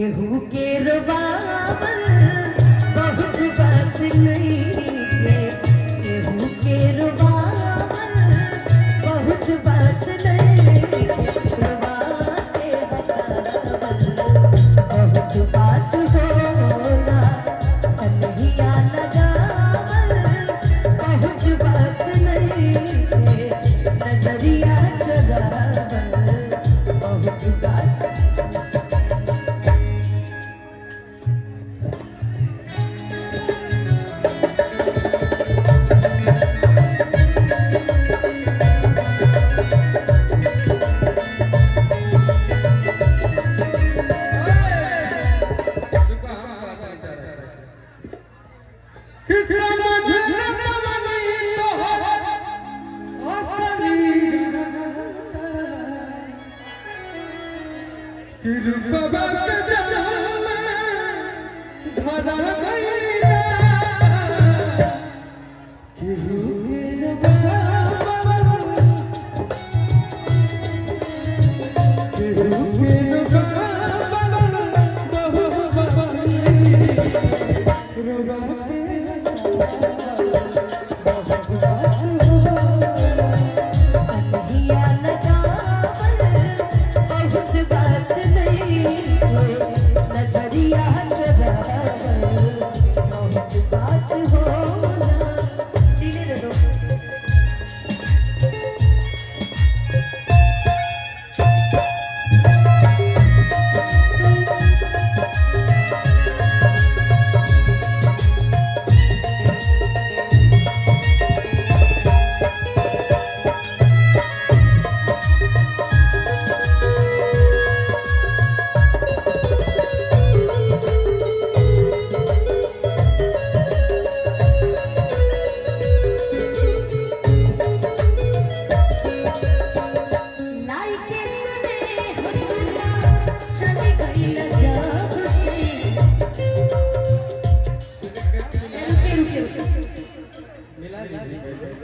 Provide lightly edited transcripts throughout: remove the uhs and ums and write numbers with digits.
केहू के रोबावल बहुत बात नहीं के, केहू के रोबावल बहुत बात नहीं के, रोबा के हंसावल बहुत बात होला, कन्हैया लगावल बहुत बात नहीं के, नजरिया चुरावल बहुत बात।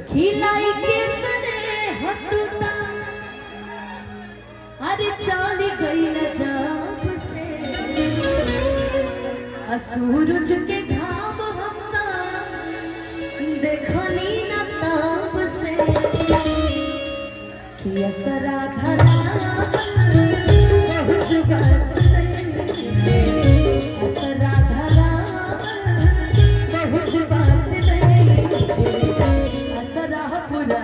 खिलाई के स्नेह तुता अरे चाली गई न जाप से, सूरज के घाम हमका देखनी न ताप से, कि असरा धरा बहुत बात नहीं, असरा धरा बहुत बात नहीं, असरा पूरा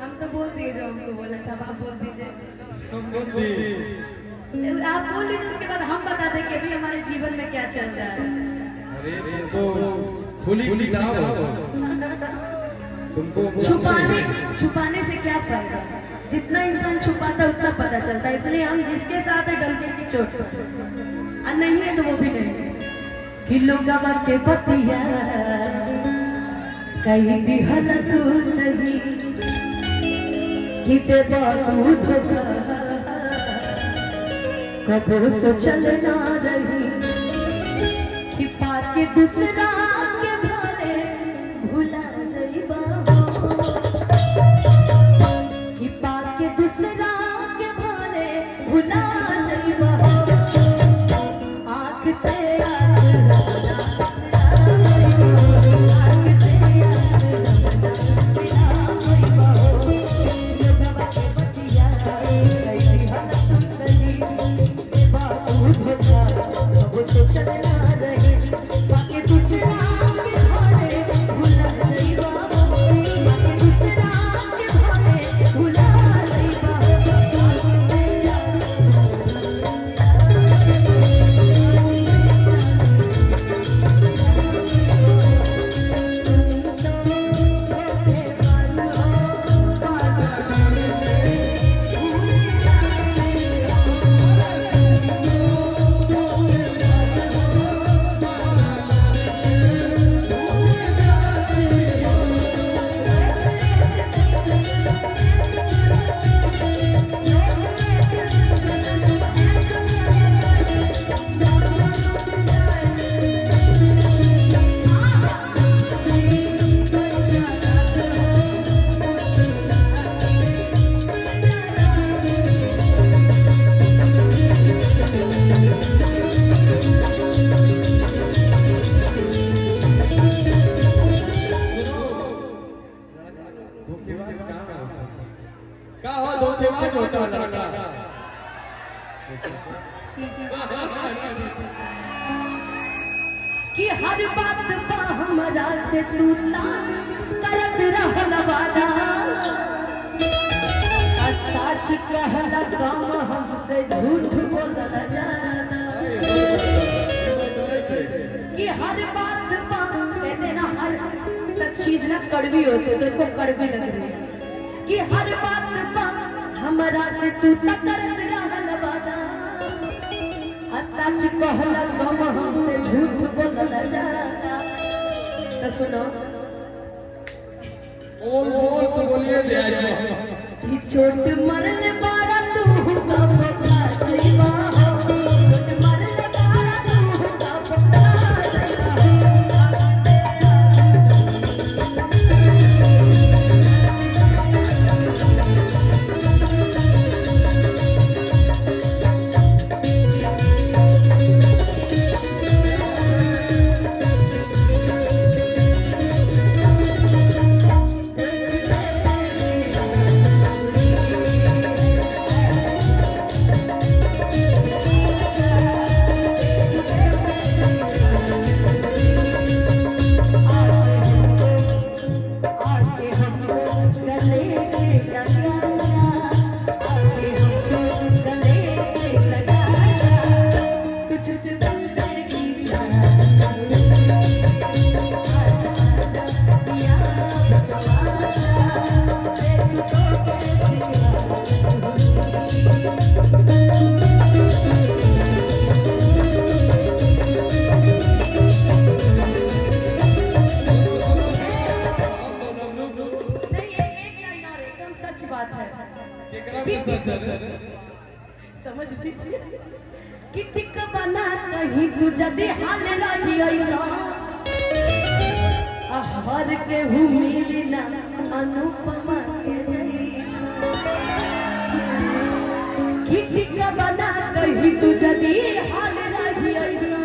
हम तो बोल दिए जो हमको बोला था, आप बोल दीजिए। आप बोल लीजिए, उसके बाद हम बताते कि अभी हमारे जीवन में क्या चल रहा है। अरे तो खुली किताब तुमको छुपाने से क्या फायदा, जितना इंसान छुपाता है उतना पता चलता है, इसलिए हम जिसके साथ है डंके की चोट, और नहीं है तो वो भी नहीं है। किलो गवा के पतिया कही दिहल तू सही, किते बातू धोखा कबो सोचल ना रही, कि पाके दूसरा के भाले भुला जइबा, कि पाके दूसरा के भाले भुला जइबा, आँख से धोखेबाज कहाँ होता है? कहाँ हो धोखेबाज होता है लड़का? कि हर बात पा हमरा से तू ता करत रहल वादा, सच कहला कम हमसे झूठ बोलल ज्यादा। कि हर बात पा कहते ना, हर सच चीज ना कड़वी होती तो इनको कड़वी लग रही है। कि हर बात पा हमरा से तू ता करत रहल वादा, सच कहला कम हमसे झूठ बोलल ज्यादा। तो सुनो, बोल तो बोलिए दे कि चोट मरल बारा तू कब काटवा हो, चोट मरल बारा तू कब काटवा समझ लीजिए कि टिक बना कहीं तू जदी हाल रही ऐसा, हर के हूँ मिली ना अनुपमा के जैसा। कि टिक बना कहीं तू जदी हाल रही ऐसा,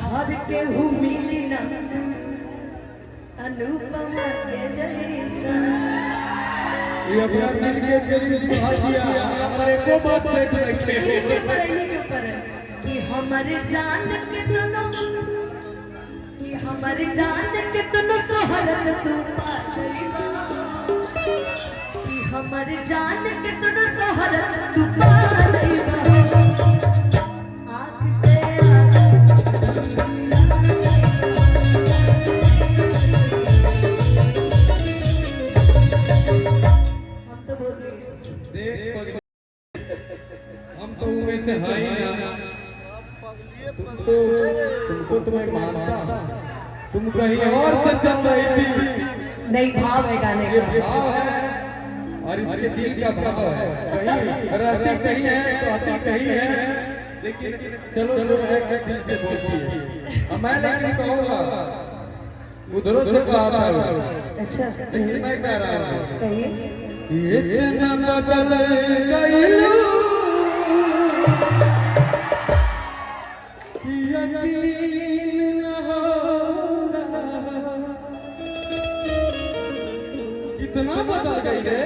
हर के हूँ मिली ना अनुपमा के जैसा। ये अपना दिल के करीब सुहा दिया, हमारे को बात सेट रखे कि हमारे जान के दोनों, कि हमारे जान के दोनों सोहरत तू पा जाइबा, कि हमारे जान के दोनों सोहरत तू पा जाइबा। आँख से हम तो उनमें से है ही ना। तुमको तो मैं मानता, तुम कहीं और से चल रही थी। नहीं, भाव है गाने ये का, भाव है और इसके दिल का भाव है। कहीं रहती कहीं है, कहती कहीं है, लेकिन चलो जो है दिल से बोलती है। मैं लेकिन कहूँगा उधरों से कहा था। अच्छा, लेकिन मैं कह रहा हूँ कहिए। इतना बदल गई यकीन न होला, कितना बदल गई रे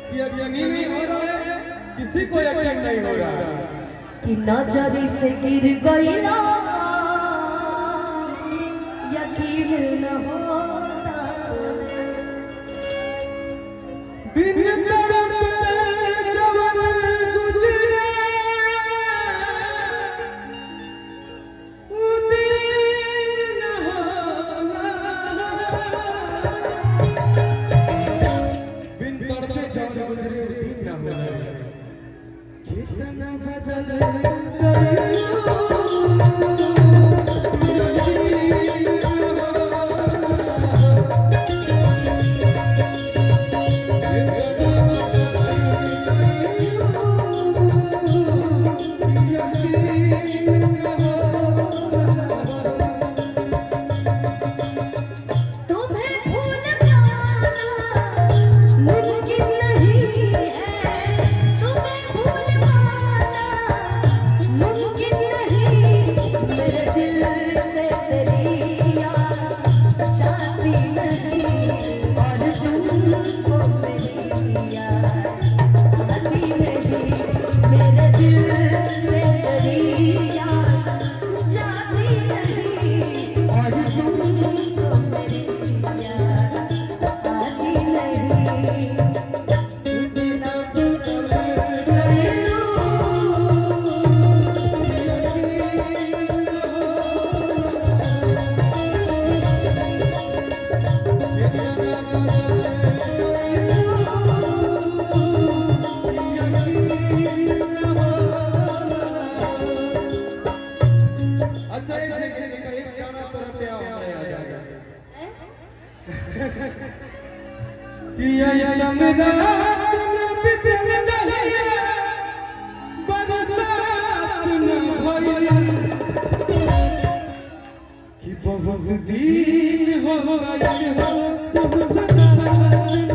कि यकीन ही नहीं हो रहा है, किसी को यकीन नहीं हो रहा है कि नजरी से गिर गईला यकीन न होता, बिन तड़पे जवन गुजरे वो दिन न होला, बिन तड़पे जवन गुजरे वो दिन न होला। कितना बदल गई कि ऐसन रात न बीतल जाए बरसात न भइल कि बहुत दिन हो गए हो तुमसे बात न भइल।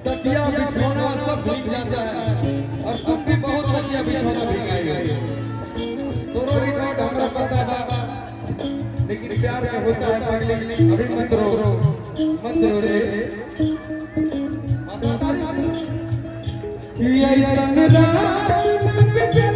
तकिया बिछौना सब भीग जाता है और तुम भी बहुत तकिया बिछौना भीगाएंगे। दोनों रिकॉर्ड हमरा पता बा, लेकिन प्यार का होता है पगली। अभी मत रो रे कि ऐसन रात न बीतल